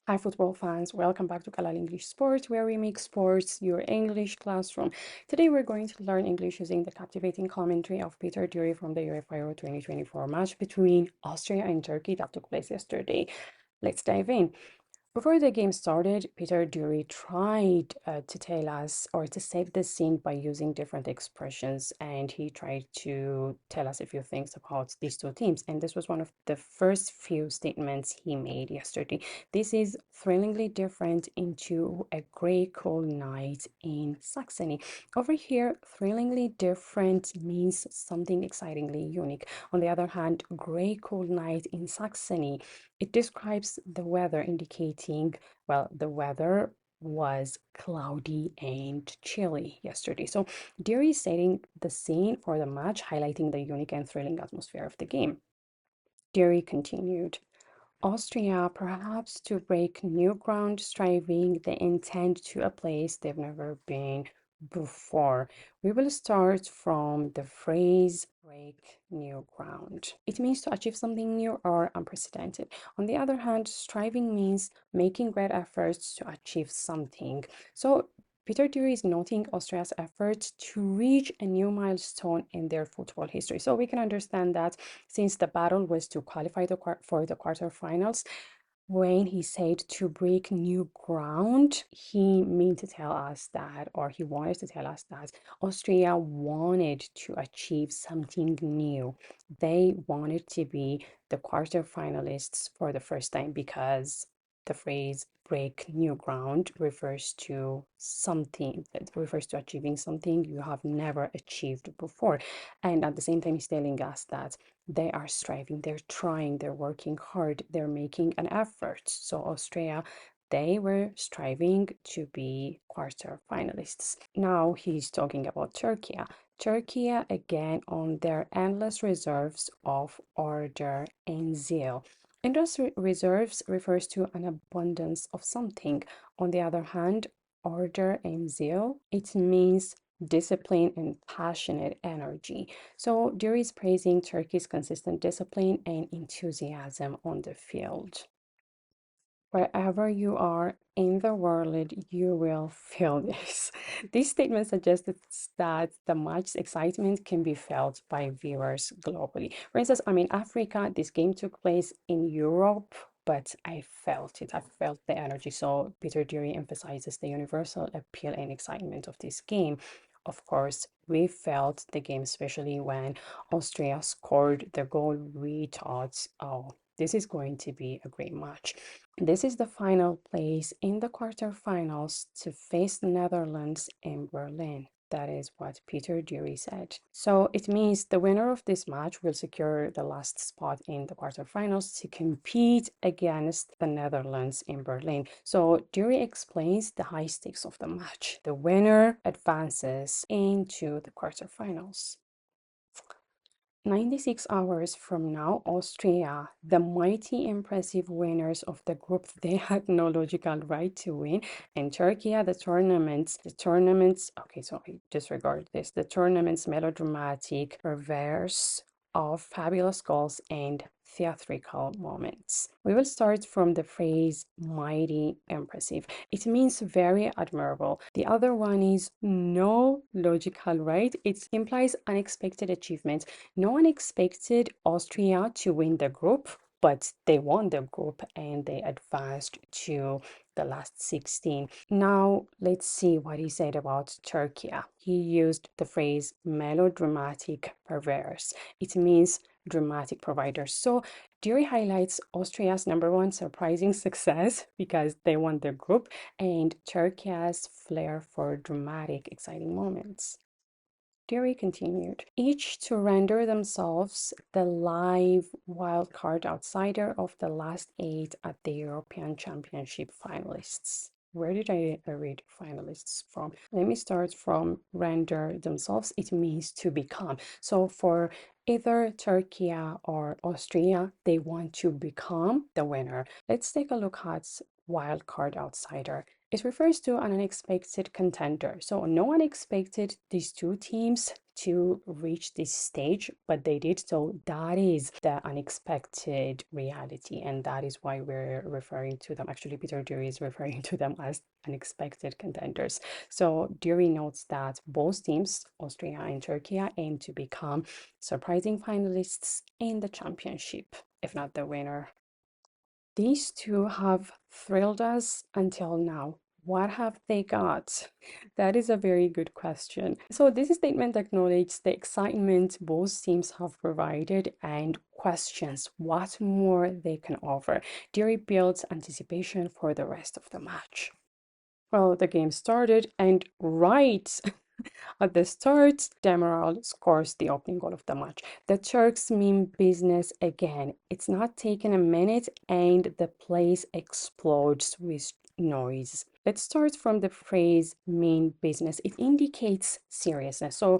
Hi, football fans. Welcome back to Kalal English Sports, where we make sports your English classroom. Today, we're going to learn English using the captivating commentary of Peter Drury from the UEFA Euro 2024 match between Austria and Turkey that took place yesterday. Let's dive in. Before the game started, Peter Drury tried to tell us or to set the scene by using different expressions, and he tried to tell us a few things about these two teams. And this was one of the first few statements he made yesterday. This is thrillingly different into a grey, cold night in Saxony. Over here, thrillingly different means something excitingly unique. On the other hand, grey, cold night in Saxony, it describes the weather, indicating, well, the weather was cloudy and chilly yesterday. So Deary is setting the scene for the match, highlighting the unique and thrilling atmosphere of the game. Deary continued. Austria, perhaps to break new ground, striving the intent to a place they've never been before. We will start from the phrase break new ground. It means to achieve something new or unprecedented. On the other hand, striving means making great efforts to achieve something. So Peter Drury is noting Austria's efforts to reach a new milestone in their football history. So we can understand that since the battle was to qualify for the quarterfinals, when he said to break new ground, he meant to tell us that, or he wanted to tell us that Austria wanted to achieve something new. They wanted to be the quarterfinalists for the first time because the phrase break new ground refers to something that refers to achieving something you have never achieved before. And at the same time, he's telling us that they are striving, they're trying, they're working hard, they're making an effort. So Austria, they were striving to be quarter finalists. Now he's talking about Turkey. Turkey again on their endless reserves of order and zeal. Endless reserves refers to an abundance of something. On the other hand, order and zeal, it means discipline and passionate energy. So Duri is praising Turkey's consistent discipline and enthusiasm on the field. Wherever you are in the world, you will feel this. This statement suggests that the match's excitement can be felt by viewers globally. For instance, I'm in Africa. This game took place in Europe, but I felt it. I felt the energy. So Peter Drury emphasizes the universal appeal and excitement of this game. Of course, we felt the game, especially when Austria scored the goal. We thought, oh, this is going to be a great match. This is the final place in the quarterfinals to face the Netherlands in Berlin. That is what Peter Drury said. So it means the winner of this match will secure the last spot in the quarterfinals to compete against the Netherlands in Berlin. So Drury explains the high stakes of the match. The winner advances into the quarterfinals. 96 hours from now, Austria, the mighty impressive winners of the group, they had no logical right to win. And Turkey, okay, sorry, disregard this. The tournament's melodramatic reverse of fabulous goals and theatrical moments. We will start from the phrase mighty impressive. It means very admirable. The other one is no logical right. It implies unexpected achievement. No one expected Austria to win the group, but they won the group and they advanced to the last 16. Now, let's see what he said about Turkey. He used the phrase melodramatic perverse. It means dramatic provider. So, Dury highlights Austria's number one surprising success because they won the group and Turkey's flair for dramatic, exciting moments. Derry continued, each to render themselves the live wildcard outsider of the last eight at the European Championship finalists. Where did I read finalists from? Let me start from render themselves. It means to become. So for either Turkey or Austria, they want to become the winner. Let's take a look at wildcard outsider. It refers to an unexpected contender. So no one expected these two teams to reach this stage, but they did. So that is the unexpected reality, and that is why we're referring to them. Actually, Peter Drury is referring to them as unexpected contenders. So Drury notes that both teams, Austria and Turkey, aim to become surprising finalists in the championship, if not the winner. These two have thrilled us until now. What have they got? That is a very good question. So, this statement acknowledges the excitement both teams have provided and questions what more they can offer. Derry builds anticipation for the rest of the match. Well, the game started, and right at the start, Demiral scores the opening goal of the match. The Turks mean business again. It's not taking a minute, and the place explodes with noise. Let's start from the phrase mean business. It indicates seriousness. So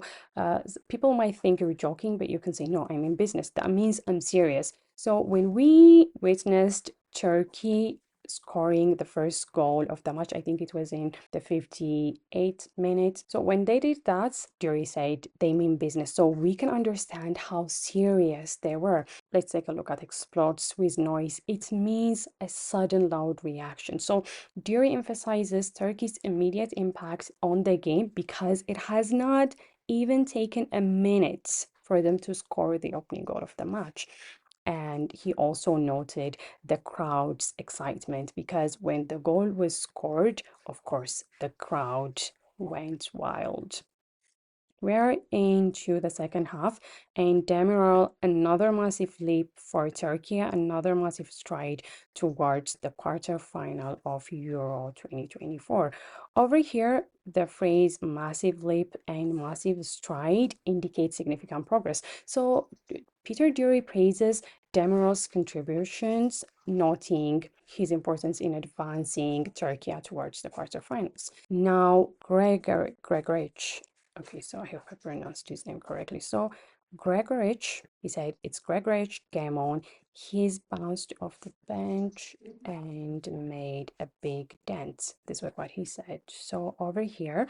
people might think you're joking, but you can say, no, I'm in business. That means I'm serious. So when we witnessed Turkey scoring the first goal of the match, I think it was in the 58th minute. So when they did that, Drury said they mean business. So we can understand how serious they were. Let's take a look at explodes with noise. It means a sudden loud reaction. So Drury emphasizes Turkey's immediate impact on the game because it has not even taken a minute for them to score the opening goal of the match. And he also noted the crowd's excitement because when the goal was scored, of course, the crowd went wild. We're into the second half, and Demiral, another massive leap for Turkey, another massive stride towards the quarterfinal of Euro 2024. Over here, the phrase massive leap and massive stride indicate significant progress. So Peter Drury praises Demiral's contributions, noting his importance in advancing Turkey towards the quarterfinals. Now, Gregor Gregorich. Okay, so I hope I pronounced his name correctly. So Gregorich, he said, it's Gregorich, game on. He's bounced off the bench and made a big dent. This was what he said. So over here,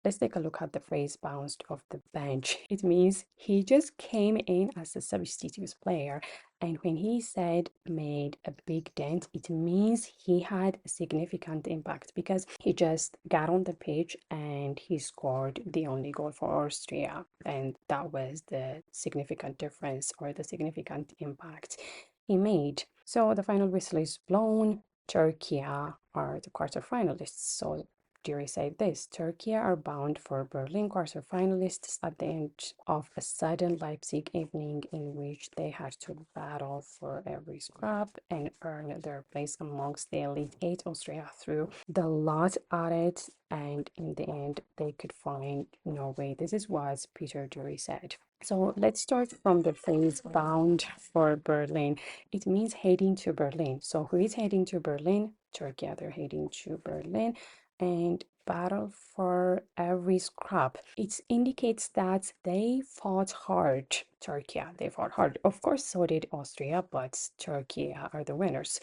let's take a look at the phrase bounced off the bench. It means he just came in as a substitute player. And when he said made a big dent, it means he had a significant impact because he just got on the pitch and he scored the only goal for Austria. And that was the significant difference or the significant impact he made. So the final whistle is blown. Turkey are the quarterfinalists. So Drury said this: Turkey are bound for Berlin quarterfinalists at the end of a sudden Leipzig evening in which they had to battle for every scrap and earn their place amongst the elite eight. Austria threw the lot at it, and in the end, they could find no way. This is what Peter Drury said. So let's start from the phrase bound for Berlin. It means heading to Berlin. So who is heading to Berlin? Turkey, they're heading to Berlin and battle for every scrap. It indicates that they fought hard. Turkey, they fought hard. Of course, so did Austria, but Turkey are the winners.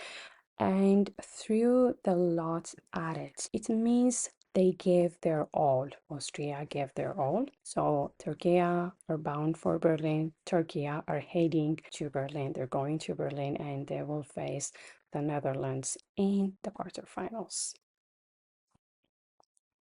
And threw the lot at it. It means they gave their all. Austria gave their all. So Turkey are bound for Berlin. Turkey are heading to Berlin. They're going to Berlin and they will face the Netherlands in the quarterfinals.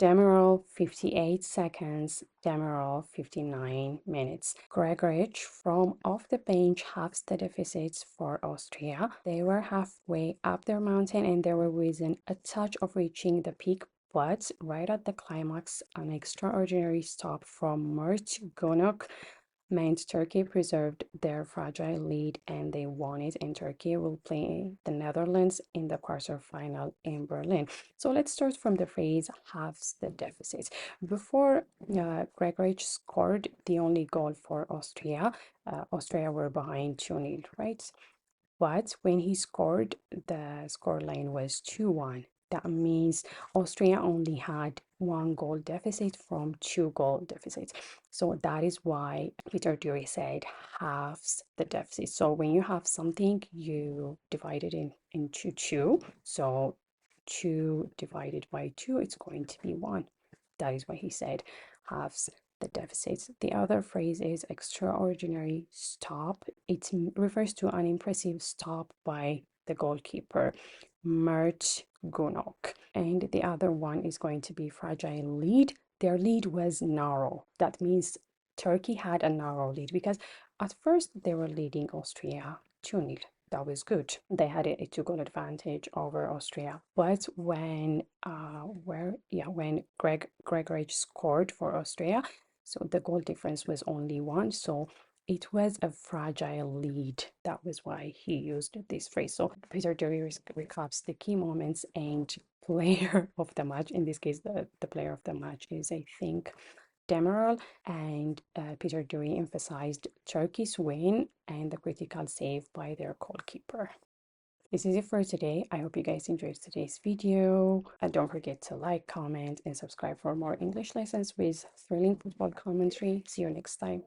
Demiral 58 seconds, Demiral 59 minutes. Gregorich from off the bench halves the deficits for Austria. They were halfway up their mountain and they were within a touch of reaching the peak, but right at the climax, an extraordinary stop from Mert Gonok meant Turkey preserved their fragile lead and they won it, and Turkey will play the Netherlands in the quarterfinal in Berlin. So let's start from the phrase halves the deficit. Before Gregorich scored the only goal for Austria, Austria were behind 2-0, right? But when he scored, the scoreline was 2-1. That means Austria only had one goal deficit from two goal deficits. So that is why Peter Drury said halves the deficit. So when you have something, you divide it into two. So 2 divided by 2, it's going to be 1. That is why he said halves the deficits. The other phrase is extraordinary stop. It refers to an impressive stop by the goalkeeper, Mert Gunok. And the other one is going to be fragile lead. Their lead was narrow. That means Turkey had a narrow lead because at first they were leading Austria 2-0. That was good. They had a 2-goal advantage over Austria. But when Gregor scored for Austria, so the goal difference was only one. So it was a fragile lead. That was why he used this phrase. So Peter Drury recaps the key moments and player of the match. In this case, the player of the match is, I think, Demiral, and Peter Drury emphasized Turkey's win and the critical save by their goalkeeper. This is it for today. I hope you guys enjoyed today's video. And don't forget to like, comment, and subscribe for more English lessons with thrilling football commentary. See you next time.